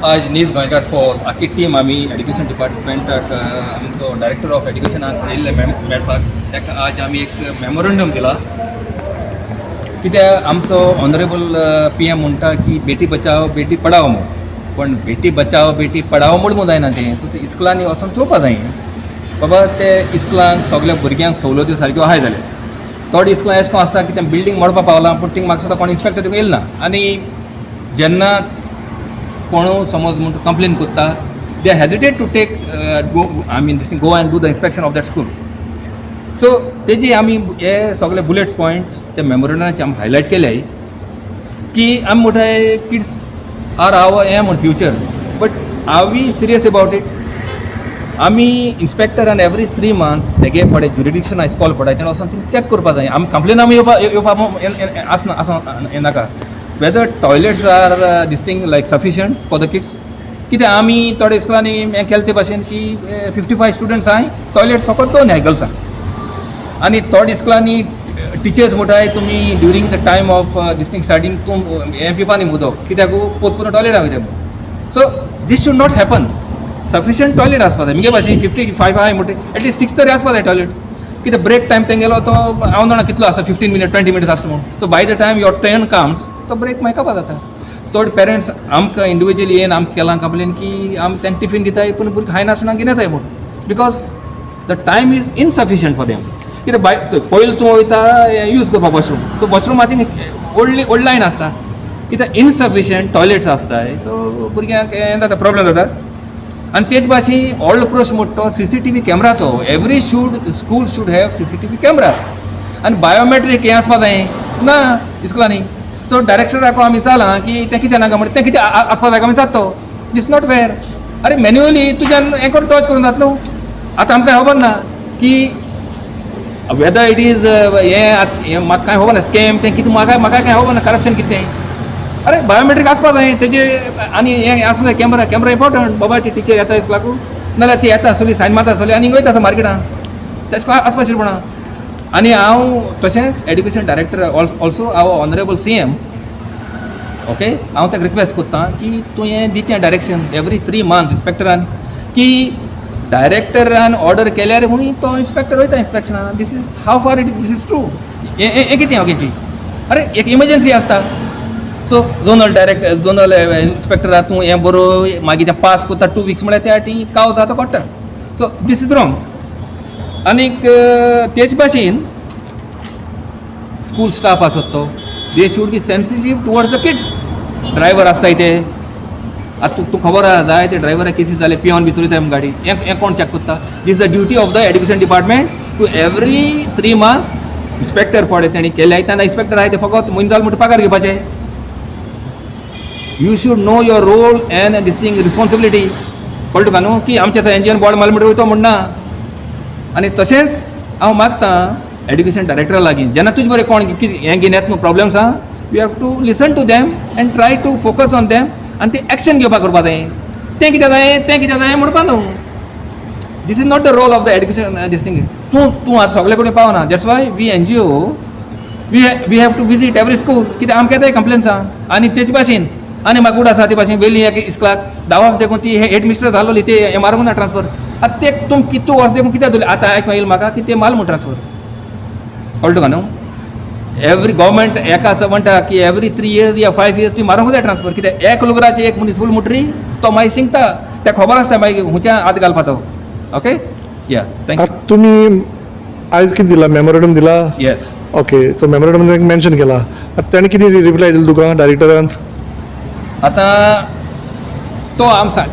आज नीज गोंयकार फॉर आखी टीम आमी एड्युकेशन डिपार्टमेंटाक आमचो डायरेक्टर ऑफ एड्युकेशनाक येयल्ले मेळपाक ताका आज आमी एक मेमोरंडम दिला कित्याक आमचो ऑनरेबल PM म्हणटा की बेटी बचाव बेटी पढाओ म्हूण पण बेटी बचाव बेटी पढाओ म्हूण जायना तें सो ते इस्कुलांनी वचोन चोवपा जाय बाबा ते इस्कुलांक सगल्या भुरग्यांक सवलत्यो सारक्यो आहाय जाल्यार थोडे इस्कुलां अशें करून आसता की तें बिल्डींग मोडपा पावलां पूण थिंग म्हाका सुद्दां कोण इन्स्पेक्टर थिंग येयला ना आनी जेन्ना कोण समज म्हणून कंप्लेन करता they hesitate to take go and do the inspection of that school so तेजी आमी हे सगळे बुलेट्स पॉयंट्स त्या मेमोरंडमाचे आमी हायलायट केले की आमी म्हणटाय किड्स आर आवर हें म्हण future but are we serious about it आमी इन्स्पेक्टरान एवरी 3 मंथ तेगे पडे ज्युरिडिक्शन आयस्कॉल पडाय तेणें वचोन थिंग चॅक करपा जाय आमी कंप्लेन आमी येवपा आसना आसूं नाका whether toilets are this thing like sufficient for the kids कित्याक आमी थोडे स्कुलांनी हें केलें ते भाशेन की 55 स्टुडंट्स आहाय टॉयलेट फकत 2 आहाय गर्ल्सांक आनी थोडे स्कुलांनी टिचर्स म्हणटाय तुमी during the time of this thing starting तूं हें पिवपा न्ही उदक कित्याक पोतपून टॉयलेट वयता म्हणून so this should not happen sufficient toilet आसपा जाय मुगे भाशेन 55 आहाय म्हणटा एटलीस्ट 6 तरी आसपा जाय टॉयलेट कित्याक ब्रेक टायम तें गेलो तो हांव जाणा कितलो आसा 15 मिनट 20 मिनट्स आसता म्हणून so by the time your turn comes तो ब्रेक मागपा जाता थोडे पेरंट्स आमकां इंडिविज्युअली येवन आमकां केलां कंप्लेन की आमी तांकां टिफीन दिताय पूण भुरगीं खायना आसतना घेवन येताय म्हणून because the time is insufficient for them कित्याक पयलीं तूं वयता यूज करपा वॉशरूम सो वॉशरूम आतां व्हडली लायन आसता कित्याक इनसफिशियंट टॉयलेट्स आसताय सो भुरग्यांक हें जाता प्रॉब्लम जाता आनी तेच भाशेन व्हडलो प्रश्न म्हणटा तो CCTV कॅमेराचो every school should have CCTV cameras आनी बायोमेट्रीक हें आसपा जाय ना इस्कुलांनी सो डायरेक्टराक आमी चलां की तें कितें नाका म्हणटा तें कितें आसपा जाय आमी जाता दिस नॉट फेर अरे मॅन्युअली तुज्यान हें करून टच करून जाता न्हू आतां आमकां खबर ना की वेदर इट इज हें म्हाका कांय खबर ना स्कॅम तें कितें म्हाका कांय खबर ना करप्शन कितें अरे बायोमेट्रीक आसपा जाय तेजे आनी हें आसूं जाय कॅमेरा इम्पॉर्टंट बाबा ती टिचर येता इस्कुलाकू नाल्यार ती येता आसतली सायन मारता आसतली आनी वयता आसा मार्केटान तेश को आसपा शिरपणा आनी हांव तशेंच एड्युकेशन डायरेक्टर ऑल्सो आवर ऑनरेबल CM ओके हांव ताका रिक्वेस्ट करतां की तूं हें दिचें डायरेक्शन एवरी 3 मंथ इन्स्पेक्टरान की डायरेक्टरान ऑर्डर केल्यार म्हणून तो इन्स्पेक्टर वयता इन्स्पेक्शनाक this is how far this is true हें कितें हांव घेची अरे एक इमर्जन्सी आसता सो झोनल इन्स्पेक्टरा तूं हें बरोय मागीर तें पास करता 2 वीक्स म्हळ्यार त्या टी काव जाता पडटा सो दीस इज रॉंग आनीक तेच भाशेन स्कूल स्टाफ आसत तो they should be sensitive towards the kids driver आसताय ते आतां तूं खबर आहा जाय ते ड्रायव्हराक केसीस जाले पियोन भितर येता गाडी हें कोण चॅक करता this the duty of the education department to every 3 month inspector पडे तेणी केले तेन्ना इन्स्पेक्टर आहाय ते फकत म्हयनो जालो म्हणटा पगार घेवपाचे you should know your role and this thing responsibility कळटा तुका न्हू की आमच्या एनजीओन बोर्ड मारले म्हणटा वयतो म्हणना आनी तशेंच हांव मागतां एड्युकेशन डायरेक्टरा लागीं जेन्ना तुजे बरें कोण हें घेवन येता न्हू प्रॉब्लम्स आहा you have to listen to them and try to focus on them आनी ते एक्शन घेवपाक करपा जाय तें कितें जाय म्हणपा न्हू this is not the role of the education this thing तूं आतां सगळे कडेन पावना that's why we NGO we have to visit every school कित्याक आमकां येताय कंप्लेन्स आहा आनी तेचे भाशेन आनी म्हाका उड आसा ते भाशेन वेली एक इस्कुलाक 10 वर्स देखून ती हेड मिस्टर जालोली ते हें मारूंक ना ट्रान्सफर आतां ते तूं कितू वर्स देखून कित्याक दवरलें आतां आयकूंक येयलें म्हाका की ते माल म्हूण ट्रान्सफर कळटा तुका न्हू एवरी गव्हर्मेंट एका म्हणटा की एवरी 3 years या 5 years ती मारूंक जाय ट्रान्सफर कित्याक एक लुगराचे एक मनीस फूल मुटरी तो मागीर शिंकता तेका खबर आसता मागीर हुंच्या आत घालपा तो ओके या थँक्यू तुमी आयज कितें दिला मेमोरंडम दिला yes okay so memorandum mention केला आतां ताणें कितें रिप्लाय दिलो तुका डायरेक्टरान आतां तो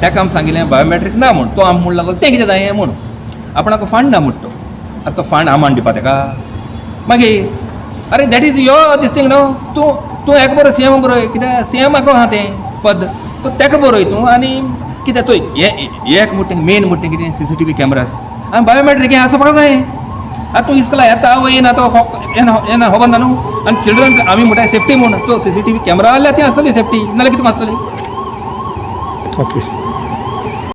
ताका आमी सांगिल्लें बायोमेट्रीक ना म्हूण तो आमकां म्हूण लागलो तें कितें जाय म्हूण आपणाक फंड ना म्हणटा तो आतां तो फंड हांव दिवपा ताका मागीर अरे that is your this thing न्हू तूं हेका बरो CM बरोय कित्याक CMाक आहा तें पद तो ताका बरोय तूं आनी कित्याक चोय एक म्हणटा मेन म्हणटा कितें CCTV कॅमेराज आनी बायोमेट्रीक हें आसपाक जाय आतां तूं इस्कुला येता वयना तो येना खबर ना न्हू आनी चिल्ड्रन आमी म्हणटा सेफ्टी म्हूण तो CCTV कॅमेरा आहल्यार ती आसतली सेफ्टी नाल्यार कितें आसतली ओके